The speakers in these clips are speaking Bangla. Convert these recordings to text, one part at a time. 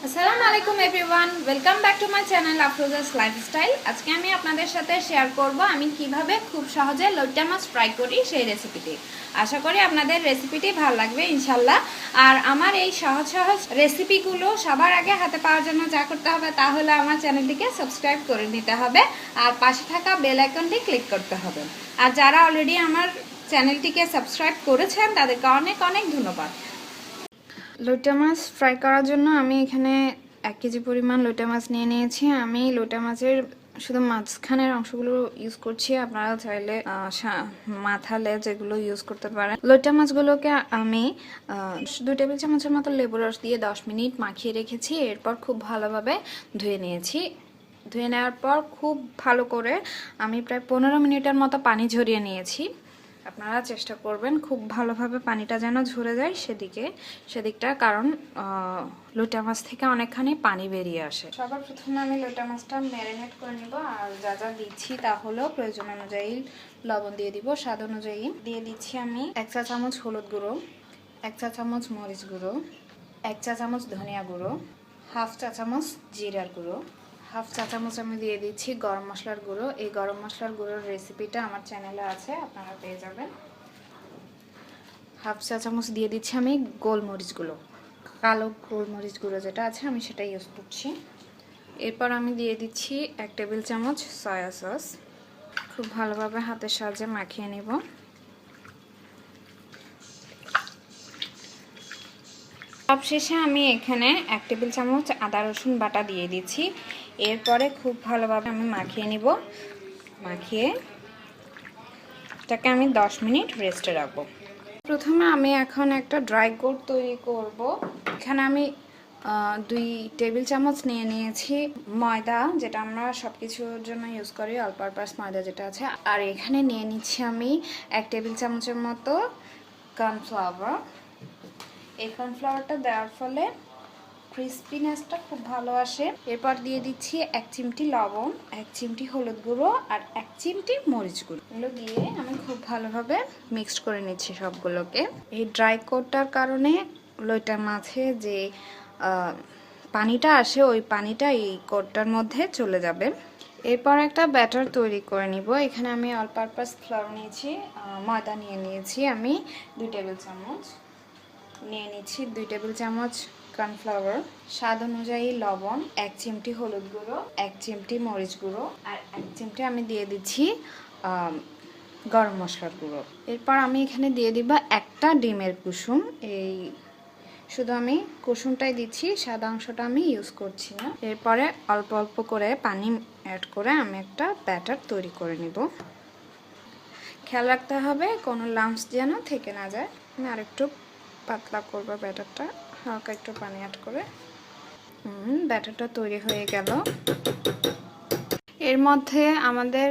আসসালামু আলাইকুম everyone, welcome back to my channel Afroza's lifestyle. আজকে আমি আপনাদের সাথে শেয়ার করব আমি কিভাবে খুব সহজে লইট্টা মাছ ফ্রাই করি সেই রেসিপিটি। আশা করি আপনাদের রেসিপিটি ভালো লাগবে ইনশাল্লাহ। আর আমার এই সহজ সহজ রেসিপিগুলো সবার আগে হাতে পাওয়ার জন্য যা করতে হবে তা হলো আমার চ্যানেলটিকে সাবস্ক্রাইব করে নিতে হবে আর পাশে থাকা বেল আইকনটি ক্লিক করতে হবে। আর যারা অলরেডি আমার চ্যানেলটিকে সাবস্ক্রাইব করেছেন তাদেরকে অনেক অনেক ধন্যবাদ। লইট্টা মাছ ফ্রাই করার জন্য আমি এখানে 1 কেজি পরিমাণ লইট্টা মাছ নিয়ে নিয়েছি। আমি লইট্টা মাছের শুধু মাঝখানের অংশগুলো ইউজ করছি, আপনারা চাইলে মাথা লেজ এগুলো ইউজ করতে পারেন। লইট্টা মাছগুলোকে আমি 2 টেবিল চামচের মতো লেবুর রস দিয়ে 10 মিনিট মাখিয়ে রেখেছি। এরপর খুব ভালোভাবে ধুয়ে নিয়েছি। ধুয়ে নেওয়ার পর খুব ভালো করে আমি প্রায় 15 মিনিটের মতো পানি ঝরিয়ে নিয়েছি। আপনারা চেষ্টা করবেন খুব ভালোভাবে পানিটা যেন ঝরে যায় সেদিকটা, কারণ লইট্টা মাছ থেকে অনেকখানি পানি বেরিয়ে আসে। সবার প্রথমে আমি লইট্টা মাছটা ম্যারিনেট করে নিব। আর যা যা দিচ্ছি তা হলো প্রয়োজন অনুযায়ী লবণ দিয়ে দিব, স্বাদ অনুযায়ী দিয়ে দিচ্ছি আমি 1 চা চামচ হলুদ গুঁড়ো, 1 চা চামচ মরিচ গুঁড়ো, 1 চা চামচ ধনিয়া গুঁড়ো, 1/2 চা চামচ জিরার গুঁড়ো, 1/2 চা চামচ আমি দিয়ে দিচ্ছি গরম মশলার গুঁড়ো। এই গরম মশলার গুঁড়োর রেসিপিটা আমার চ্যানেলে আছে, আপনারা পেয়ে যাবেন। 1/2 চা চামচ দিয়ে দিচ্ছি আমি গোলমরিচ গুঁড়ো, কালো গোলমরিচ গুঁড়ো যেটা আছে আমি সেটা ইউজ করছি। এরপর আমি দিয়ে দিচ্ছি 1 টেবিল চামচ সয়া সস। খুব ভালোভাবে হাতের সাহায্যে মাখিয়ে নেব। সবশেষে আমি এখানে 1 টেবিল চামচ আদা রসুন বাটা দিয়ে দিচ্ছি। এরপরে খুব ভালোভাবে আমি মাখিয়ে নিব। মাখিয়ে এটাকে আমি 10 মিনিট রেস্টে রাখবো। প্রথমে আমি এখন একটা ড্রাই কোট তৈরি করব। এখানে আমি 2 টেবিল চামচ নিয়ে নিয়েছি ময়দা, যেটা আমরা সব কিছুর জন্য ইউজ করি, অল পারপাস ময়দা যেটা আছে। আর এখানে নিয়ে নিচ্ছি আমি 1 টেবিল চামচের মতো কর্নফ্লাওয়ার। এই কর্নফ্লাওয়ারটা দেওয়ার ফলে ক্রিস্পিনেসটা খুব ভালো আসে। এরপর দিয়ে দিচ্ছি 1 চিমটি লবণ, 1 চিমটি হলুদ গুঁড়ো আর 1 চিমটি মরিচ গুঁড়ো। এগুলো দিয়ে আমি খুব ভালোভাবে মিক্সড করে নিচ্ছি সবগুলোকে। এই ড্রাই কোটটার কারণে লইট্টা মাছে যে পানিটা আসে ওই পানিটা এই কোটটার মধ্যে চলে যাবে। এরপর একটা ব্যাটার তৈরি করে নিব। এখানে আমি অল পারপাস ফ্লাওয়ার নিয়েছি, ময়দা নিয়ে নিয়েছি আমি 2 টেবিল চামচ, নিয়ে নিচ্ছি 2 টেবিল চামচ কর্নফ্লাওয়ার, স্বাদ অনুযায়ী লবণ, 1 চিমটি হলুদ গুঁড়ো, 1 চিমটি মরিচ গুঁড়ো আর 1 চিমটি আমি দিয়ে দিচ্ছি গরম মশলার গুঁড়ো। এরপর আমি এখানে দিয়ে দিব একটা ডিমের কুসুম। এই শুধু আমি কুসুমটাই দিচ্ছি, সাদা অংশটা আমি ইউজ করছি না। এরপরে অল্প অল্প করে পানি অ্যাড করে আমি একটা ব্যাটার তৈরি করে নিব। খেয়াল রাখতে হবে কোনো লাম্পস যেন থেকে না যায়। আমি আরেকটু পাতলা করব ব্যাটারটা, হালকা একটু পানি অ্যাড করে। ব্যাটারটা তৈরি হয়ে গেল। এর মধ্যে আমাদের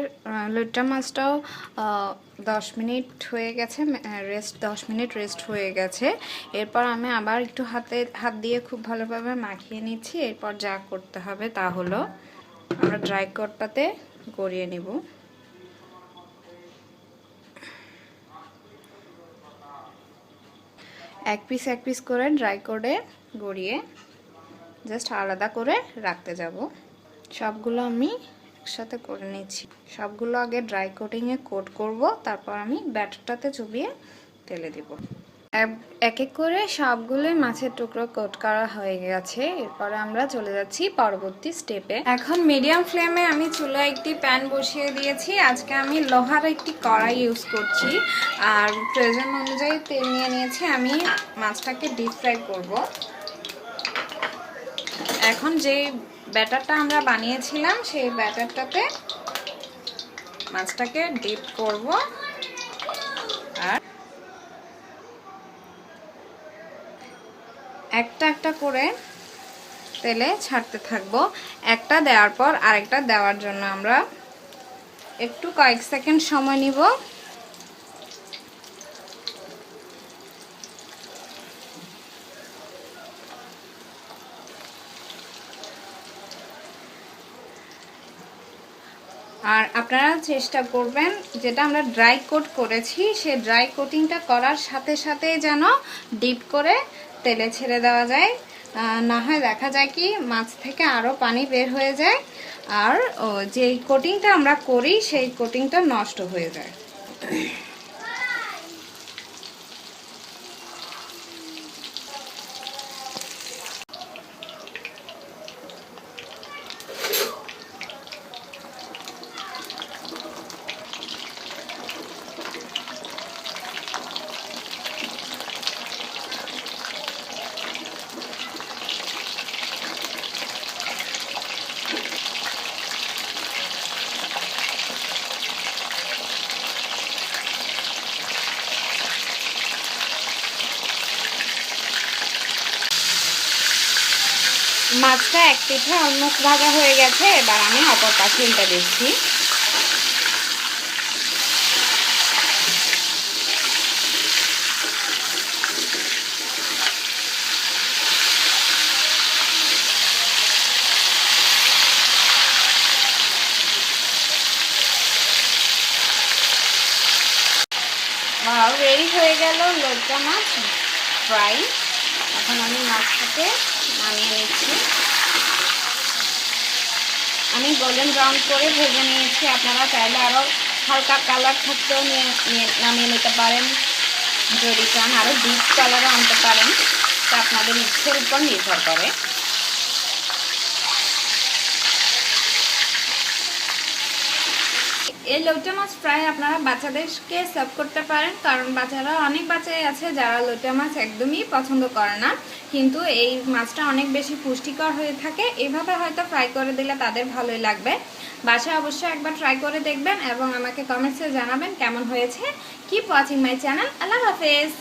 লইট্টা মাছটাও 10 মিনিট হয়ে গেছে, 10 মিনিট রেস্ট হয়ে গেছে। এরপর আমি আবার একটু হাত দিয়ে খুব ভালোভাবে মাখিয়ে নিচ্ছি। এরপর যা করতে হবে তা হলো আমরা ড্রাই কোটটাতে গড়িয়ে নেব। এক পিস করে ড্রাই কোটে গড়িয়ে জাস্ট আলাদা করে রাখতে যাব। সবগুলো আমি একসাথে করে নিচ্ছি। সবগুলো আগে ড্রাই কোটিংয়ে কোট করব, তারপর আমি ব্যাটারটাতে চুবিয়ে তেলে দিব। এক এক করে সবগুলো মাছের টুকরো কোট করা হয়ে গেছে। এরপরে আমরা চলে যাচ্ছি পরবর্তী স্টেপে। এখন মিডিয়াম ফ্লেমে আমি চুলায় একটি প্যান বসিয়ে দিয়েছি। আজকে আমি লোহার একটি কড়াই ইউজ করছি আর প্রয়োজন অনুযায়ী তেল নিয়ে নিয়েছি। আমি মাছটাকে ডিপ ফ্রাই করব। এখন যে ব্যাটারটা আমরা বানিয়েছিলাম সেই ব্যাটারটাতে মাছটাকে ডিপ করব আর একটা একটা করে তেলে ছাড়তে থাকবো। একটা দেওয়ার পর আরেকটা দেওয়ার জন্য আমরা একটু কয়েক সেকেন্ড সময় নিব। আর আপনারা চেষ্টা করবেন যেটা আমরা ড্রাই কোট করেছি সেই ড্রাই কোটিংটা করার সাথে সাথে যেন ডিপ করে তেলে ছেড়ে দেওয়া যায়। না হয় দেখা যায় কি মাছ থেকে আরও পানি বের হয়ে যায়, আর যে কোটিংটা আমরা করি সেই কোটিংটা নষ্ট হয়ে যায়। মাছটা এক পিঠে অলমোস্ট ভাজা হয়ে গেছে, এবার আমি অপর পাশে উল্টে দিচ্ছি। রেডি হয়ে গেল লইট্টা মাছ ফ্রাই। এখন আমি মাছটাকে নামিয়ে নিচ্ছি। আমি গোল্ডেন ব্রাউন করে ভেজে নিয়েছি, আপনারা চাইলে আরও হালকা কালার থাকতেও নামিয়ে নিতে পারেন, যদি চান আরও ডিপ কালারও আনতে পারেন, তা আপনাদের ইচ্ছের উপর নির্ভর করে। এই লইট্টা মাছ ফ্রাই আপনারা বাচ্চাদেরকে সার্ভ করতে পারেন, কারণ বাচ্চারা অনেক বাচ্চাই আছে যারা লইট্টা মাছ একদমই পছন্দ করে না, কিন্তু এই মাছটা অনেক বেশি পুষ্টিকর হয়ে থাকে। এভাবে হয়তো ফ্রাই করে দিলে তাদের ভালোই লাগবে। বাসায় অবশ্যই একবার ট্রাই করে দেখবেন এবং আমাকে কমেন্টসে জানাবেন কেমন হয়েছে। Keep watching my channel. আল্লাহ হাফেজ।